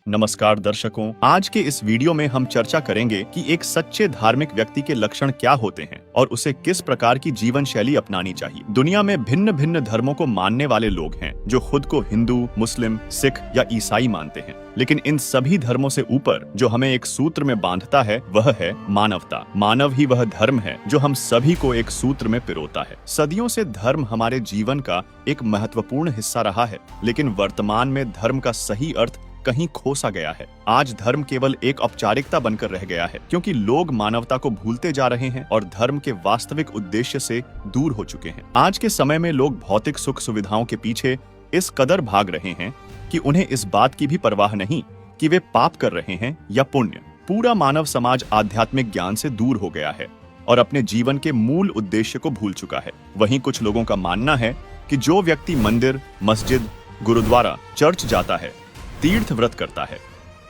नमस्कार दर्शकों, आज के इस वीडियो में हम चर्चा करेंगे कि एक सच्चे धार्मिक व्यक्ति के लक्षण क्या होते हैं और उसे किस प्रकार की जीवन शैली अपनानी चाहिए। दुनिया में भिन्न भिन्न धर्मों को मानने वाले लोग हैं जो खुद को हिंदू, मुस्लिम, सिख या ईसाई मानते हैं, लेकिन इन सभी धर्मों से ऊपर जो हमें एक सूत्र में बांधता है वह है मानवता। मानव ही वह धर्म है जो हम सभी को एक सूत्र में पिरोता है। सदियों से धर्म हमारे जीवन का एक महत्वपूर्ण हिस्सा रहा है, लेकिन वर्तमान में धर्म का सही अर्थ कहीं खोसा गया है। आज धर्म केवल एक औपचारिकता बनकर रह गया है, क्योंकि लोग मानवता को भूलते जा रहे हैं और धर्म के वास्तविक उद्देश्य से दूर हो चुके हैं। आज के समय में लोग भौतिक सुख सुविधाओं के पीछे इस कदर भाग रहे हैं कि उन्हें इस बात की भी परवाह नहीं कि वे पाप कर रहे हैं या पुण्य। पूरा मानव समाज आध्यात्मिक ज्ञान से दूर हो गया है और अपने जीवन के मूल उद्देश्य को भूल चुका है। वहीं कुछ लोगों का मानना है कि जो व्यक्ति मंदिर, मस्जिद, गुरुद्वारा, चर्च जाता है, तीर्थ व्रत करता है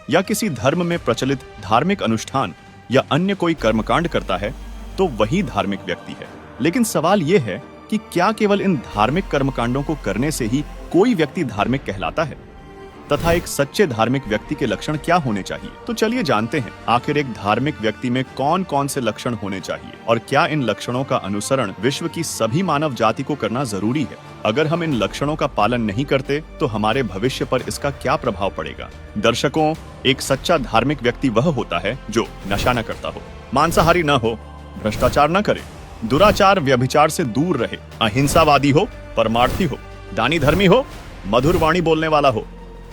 या किसी धर्म में प्रचलित धार्मिक अनुष्ठान या अन्य कोई कर्मकांड करता है तो वही धार्मिक व्यक्ति है। लेकिन सवाल यह है कि क्या केवल इन धार्मिक कर्मकांडों को करने से ही कोई व्यक्ति धार्मिक कहलाता है, तथा एक सच्चे धार्मिक व्यक्ति के लक्षण क्या होने चाहिए। तो चलिए जानते हैं आखिर एक धार्मिक व्यक्ति में कौन कौन से लक्षण होने चाहिए और क्या इन लक्षणों का अनुसरण विश्व की सभी मानव जाति को करना जरूरी है। अगर हम इन लक्षणों का पालन नहीं करते तो हमारे भविष्य पर इसका क्या प्रभाव पड़ेगा। दर्शकों, एक सच्चा धार्मिक व्यक्ति वह होता है जो नशा न करता हो, मांसाहारी न हो, भ्रष्टाचार न करे, दुराचार व्यभिचार से दूर रहे, अहिंसावादी हो, परमार्थी हो, दानी धर्मी हो, मधुर वाणी बोलने वाला हो,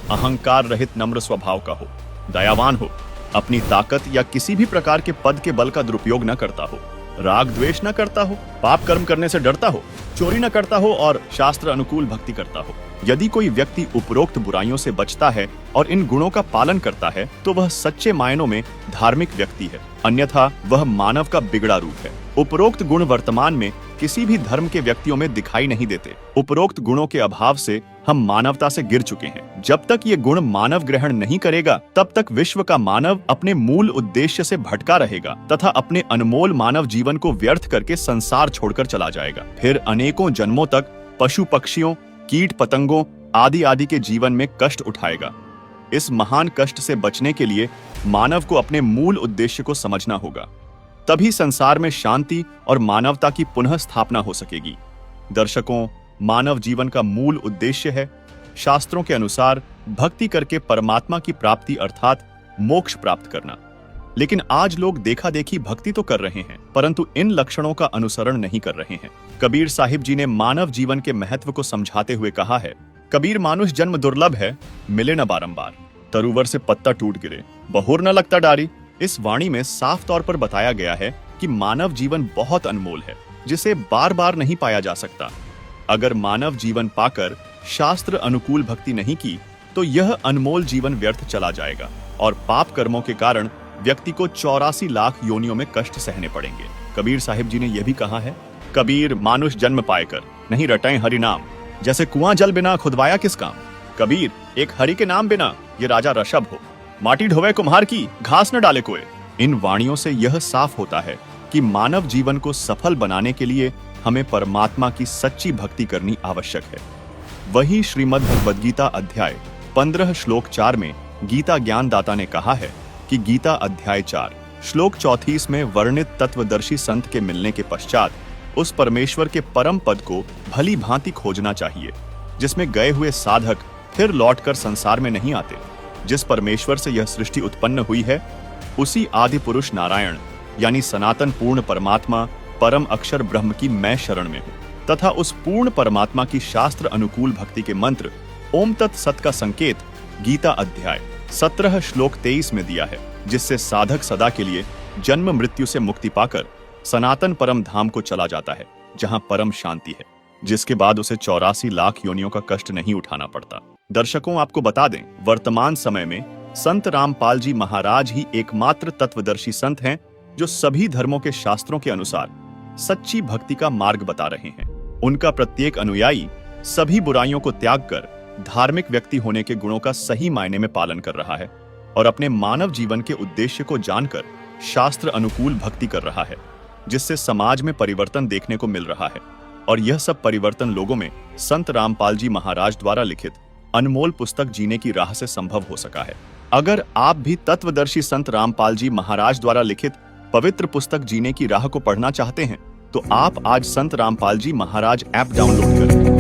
अहंकार रहित नम्र स्वभाव का हो, दयावान हो, अपनी ताकत या किसी भी प्रकार के पद के बल का दुरुपयोग न करता हो, राग द्वेष न करता हो, पाप कर्म करने से डरता हो, चोरी न करता हो और शास्त्र अनुकूल भक्ति करता हो। यदि कोई व्यक्ति उपरोक्त बुराइयों से बचता है और इन गुणों का पालन करता है तो वह सच्चे मायनों में धार्मिक व्यक्ति है, अन्यथा वह मानव का बिगड़ा रूप है। उपरोक्त गुण वर्तमान में किसी भी धर्म के व्यक्तियों में दिखाई नहीं देते। उपरोक्त गुणों के अभाव से हम मानवता से गिर चुके हैं। जब तक ये गुण मानव ग्रहण नहीं करेगा तब तक विश्व का मानव अपने मूल उद्देश्य से भटका रहेगा तथा अपने अनमोल मानव जीवन को व्यर्थ करके संसार छोड़कर चला जाएगा। फिर अनेकों जन्मों तक पशु पक्षियों, कीट पतंगों आदि के जीवन में कष्ट उठाएगा। इस महान कष्ट से बचने के लिए मानव को अपने मूल उद्देश्य को समझना होगा, तभी संसार में शांति और मानवता की पुनः स्थापना हो सकेगी। दर्शकों, मानव जीवन का मूल उद्देश्य है शास्त्रों के अनुसार भक्ति करके परमात्मा की प्राप्ति अर्थात मोक्ष प्राप्त करना। लेकिन आज लोग देखा देखी भक्ति तो कर रहे हैं, परंतु इन लक्षणों का अनुसरण नहीं कर रहे हैं। कबीर साहिब जी ने मानव जीवन के महत्व को समझाते हुए कहा है, कबीर मानुष जन्म दुर्लभ है, मिले न बारंबार, तरुवर से पत्ता टूट गिरे, बहुर न लगता डारी। इस वाणी में साफ तौर पर बताया गया है कि मानव जीवन बहुत अनमोल है, जिसे बार बार नहीं पाया जा सकता। अगर मानव जीवन पाकर शास्त्र अनुकूल भक्ति नहीं की तो यह अनमोल जीवन व्यर्थ चला जाएगा और पाप कर्मों के कारण व्यक्ति को 84 लाख योनियों में कष्ट सहने पड़ेंगे। कबीर साहिब जी ने यह भी कहा है, कबीर मानुष जन्म पाएकर नहीं रटाएं हरि नाम, जैसे कुआं जल बिना खुदवाया किस काम। कबीर एक हरि के नाम बिना ये राजा ऋषभ हो, माटी ढोवे कुम्हार की घास न डाले कोई। इन वाणियों से यह साफ होता है कि मानव जीवन को सफल बनाने के लिए हमें परमात्मा की सच्ची भक्ति करनी आवश्यक है। वही श्रीमद् भगवद गीता अध्याय 15 श्लोक 4 में गीता ज्ञानदाता ने कहा है कि गीता अध्याय 4 श्लोक 34 में वर्णित तत्वदर्शी संत के मिलने के पश्चात उस परमेश्वर के परम पद को भली भांति खोजना चाहिए, जिसमें गए हुए साधक फिर लौटकर संसार में नहीं आते। जिस परमेश्वर से यह सृष्टि उत्पन्न हुई है उसी आदि पुरुष नारायण यानी सनातन पूर्ण परमात्मा परम अक्षर ब्रह्म की मैं शरण में हूँ, तथा उस पूर्ण परमात्मा की शास्त्र अनुकूल भक्ति के मंत्र ओम तत् सत का संकेत गीता अध्याय 17 श्लोक 23 में दिया है, जिससे साधक सदा के लिए जन्म मृत्यु से मुक्ति पाकर सनातन परम धाम को चला जाता है, जहाँ परम शांति है, जिसके बाद उसे 84 लाख योनियों का कष्ट नहीं उठाना पड़ता। दर्शकों, आपको बता दें, वर्तमान समय में संत रामपाल जी महाराज ही एकमात्र तत्वदर्शी संत हैं जो सभी धर्मों के शास्त्रों के अनुसार सच्ची भक्ति का मार्ग बता रहे हैं। उनका प्रत्येक अनुयायी सभी बुराइयों को त्याग कर धार्मिक व्यक्ति होने के गुणों का सही मायने में पालन कर रहा है और अपने मानव जीवन के उद्देश्य को जानकर शास्त्र अनुकूल भक्ति कर रहा है, जिससे समाज में परिवर्तन देखने को मिल रहा है। और यह सब परिवर्तन लोगों में संत रामपाल जी महाराज द्वारा लिखित अनमोल पुस्तक जीने की राह से संभव हो सका है। अगर आप भी तत्वदर्शी संत रामपाल जी महाराज द्वारा लिखित पवित्र पुस्तक जीने की राह को पढ़ना चाहते हैं तो आप आज संत रामपाल जी महाराज ऐप डाउनलोड करें।